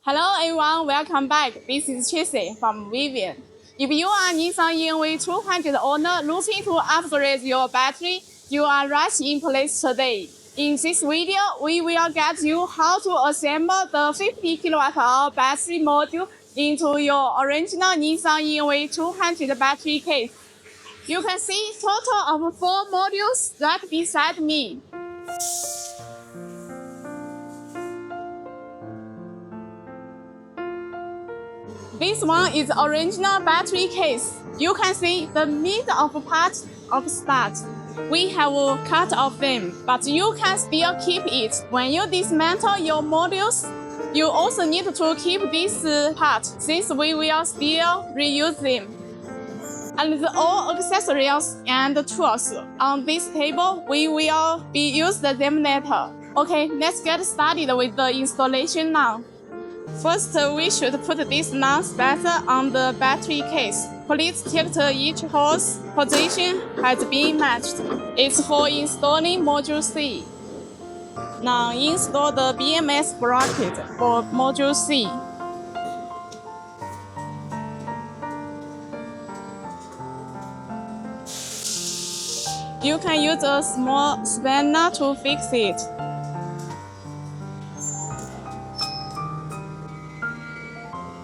Hello everyone, welcome back. This is Tracy from VIVNE. If you are Nissan e-NV200 owner looking to upgrade your battery, you are right in place today. In this video, we will get you how to assemble the 50 kWh battery module into your original Nissan e-NV200 battery case. You can see total of 4 modules right beside me. This one is original battery case. You can see the mid of part of start. We have cut off them, but you can still keep it. When you dismantle your modules, you also need to keep this part, since we will still reuse them. And all accessories and tools on this table, we will use them later. Okay, let's get started with the installation now. First, we should put this non-spacer on the battery case. Please check each hose position has been matched. It's for installing module C. Now install the BMS bracket for module C. You can use a small spanner to fix it.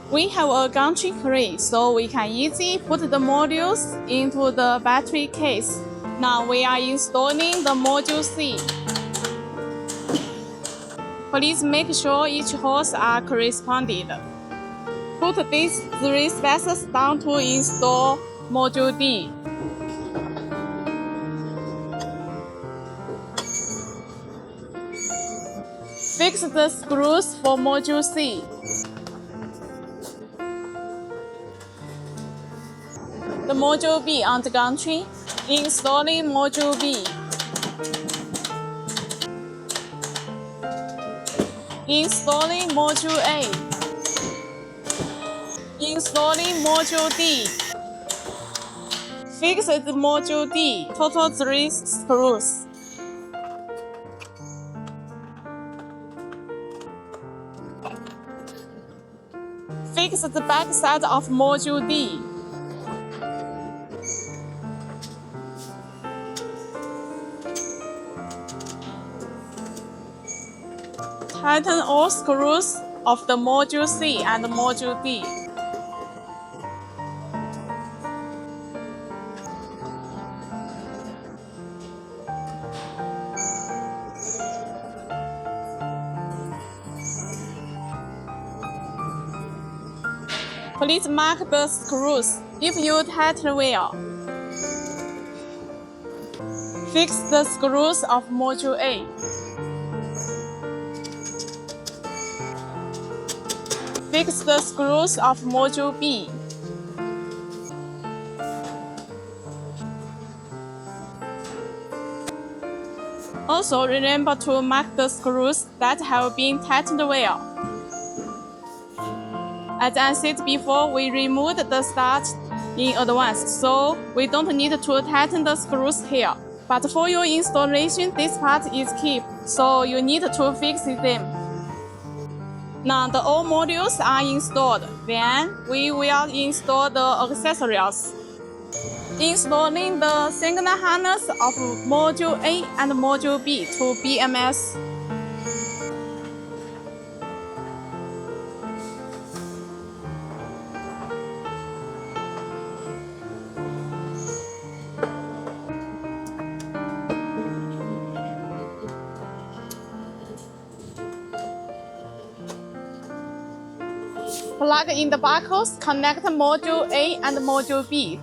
We have a gantry crate, so we can easily put the modules into the battery case. Now we are installing the module C. Please make sure each hose are corresponded. Put these 3 spacers down to install module D. Fix the screws for module C. The module B on the gantry. Installing module B. Installing module A. Installing module D. Fix the module D. Total 3 screws. Fix the back side of module D. Tighten all screws of the module C and module D. Please mark the screws if you tighten well. Fix the screws of module A. Fix the screws of module B. Also remember to mark the screws that have been tightened well. As I said before, we removed the starch in advance, so we don't need to tighten the screws here. But for your installation, this part is kept, so you need to fix them. Now the all modules are installed. Then we will install the accessories. Installing the signal harness of module A and module B to BMS. Plug in the buckles, connect module A and module B.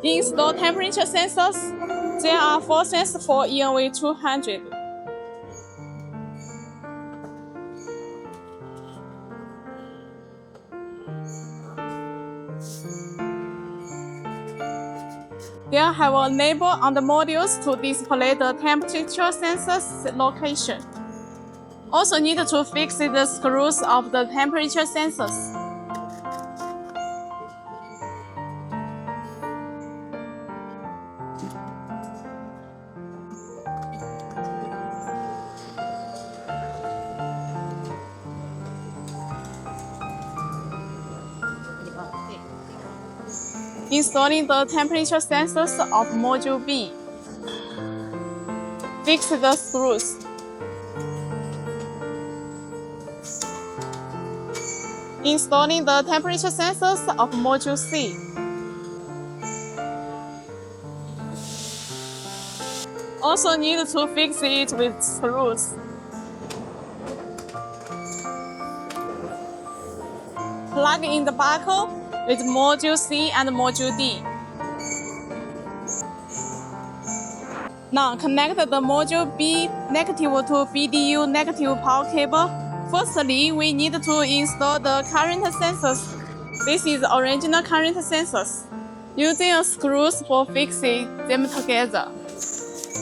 Install temperature sensors. There are 4 sensors for e-NV200. They have a label on the modules to display the temperature sensor's location. Also need to fix the screws of the temperature sensors. Installing the temperature sensors of Module B. Fix the screws. Installing the temperature sensors of Module C. Also need to fix it with screws. Plug in the buckle with Module C and Module D. Now connect the Module B negative to BDU negative power cable. Firstly, we need to install the current sensors. This is original current sensors. Using a screws for fixing them together.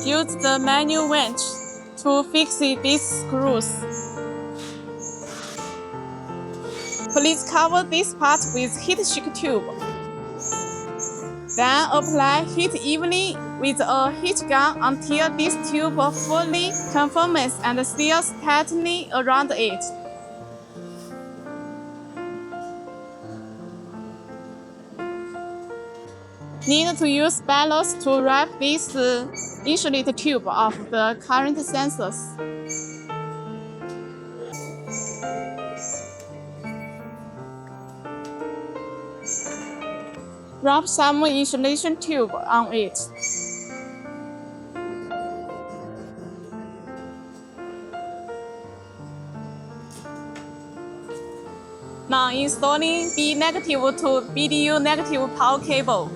Use the manual wrench to fix these screws. Please cover this part with heat shrink tube. Then apply heat evenly with a heat gun until this tube fully conforms and seals tightly around it. Need to use bellows to wrap this insulate tube of the current sensors. Wrap some insulation tube on it. Now installing B negative to BDU negative power cable.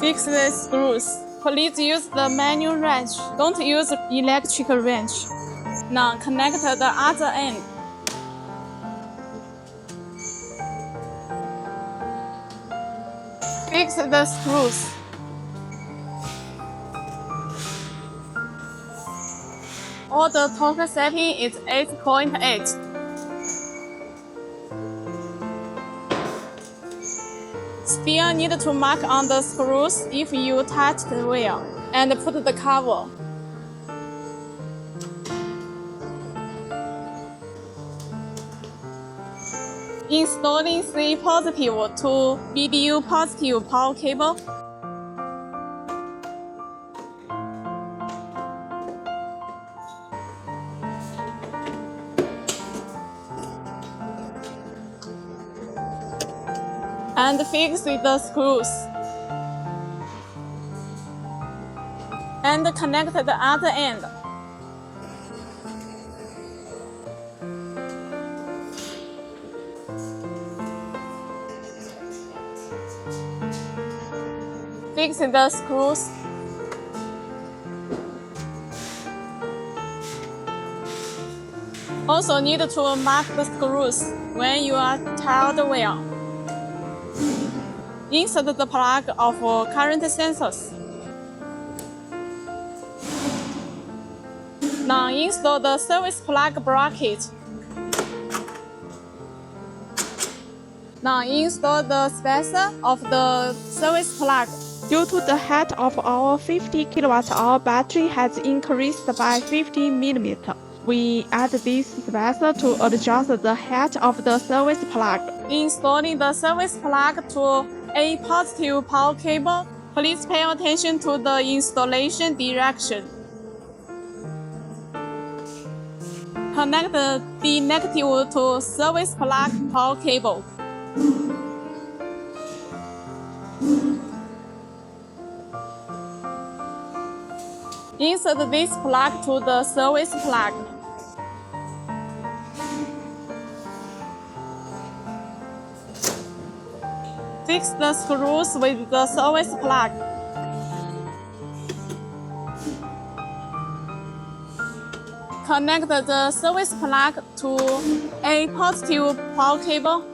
Fix the screws. Please use the manual wrench. Don't use electric wrench. Now connect the other end. Fix the screws. All the torque setting is 8.8. Still need to mark on the screws if you touch the wheel, and put the cover. Installing C positive to BDU positive power cable. And fix with the screws. And connect the other end. Fix the screws. Also need to mark the screws when you are tie the wheel. Insert the plug of current sensors. Now install the service plug bracket. Now install the spacer of the service plug. Due to the height of our 50 kWh battery has increased by 50 mm, we add this spacer to adjust the height of the service plug. Installing the service plug to a positive power cable. Please pay attention to the installation direction. Connect the B negative to service plug power cable. Insert this plug to the service plug. Fix the screws with the service plug. Connect the service plug to a positive power cable.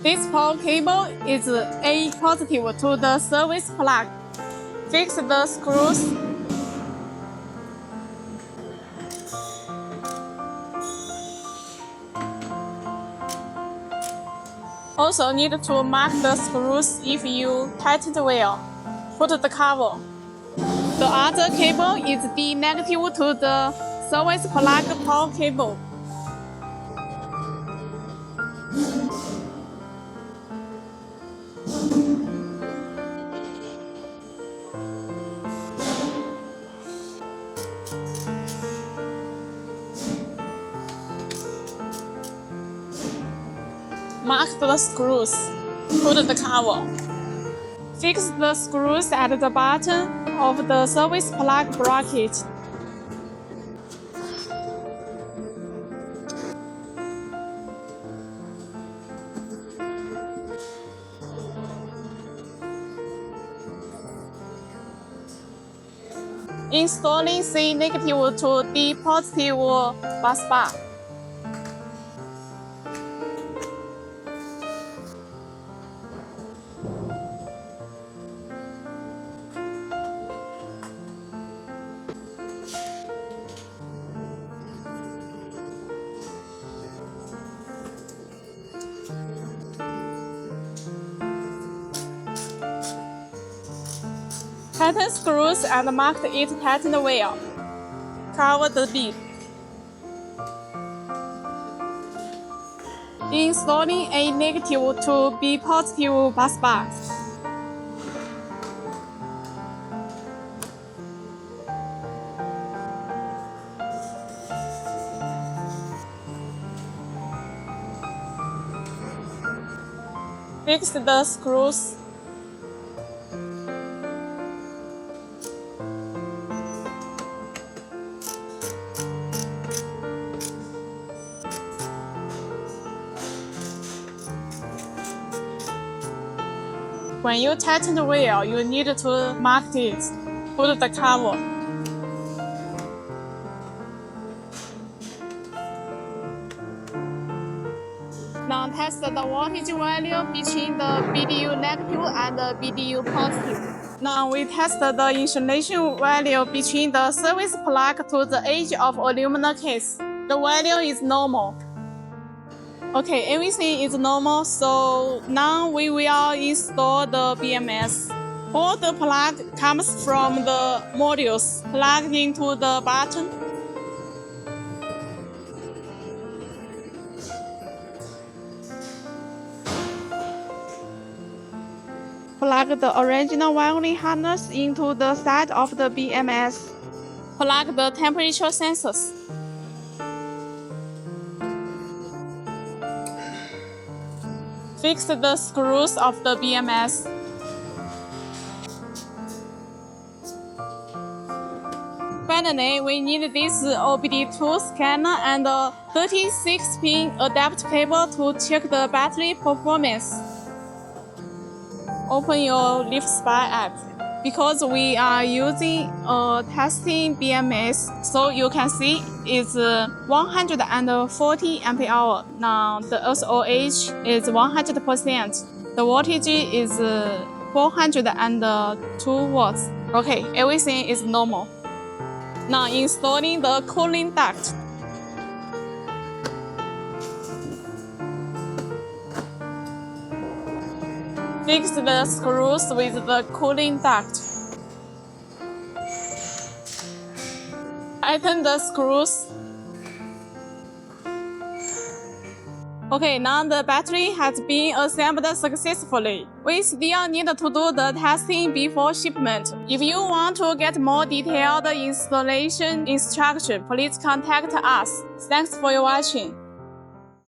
This power cable is A positive to the service plug. Fix the screws. Also need to mark the screws if you tighten well. Put the cover. The other cable is D negative to the service plug power cable. Mark the screws. Put the cover. Fix the screws at the bottom of the service plug bracket. Installing C negative to D positive bus bar. Tighten screws and mark it tightened well. Cover the lid. Installing A negative to B positive bus bar. Fix the screws. When you tighten the wheel, you need to mark it. Put the cover. Now test the voltage value between the BDU negative and the BDU positive. Now we test the insulation value between the service plug to the edge of aluminum case. The value is normal. Okay, everything is normal, so now we will install the BMS. All the plug comes from the modules plugged into the button. Plug the original wiring harness into the side of the BMS. Plug the temperature sensors. Fix the screws of the BMS. Finally, we need this OBD2 scanner and a 36-pin adapter cable to check the battery performance. Open your Busbar app. Because we are using a testing BMS, so you can see it's 140 ampere-hour. Now the SOH is 100%. The voltage is 402 watts. Okay, everything is normal. Now installing the cooling duct. Fix the screws with the cooling duct. Tighten the screws. Okay, now the battery has been assembled successfully. We still need to do the testing before shipment. If you want to get more detailed installation instruction, please contact us. Thanks for your watching.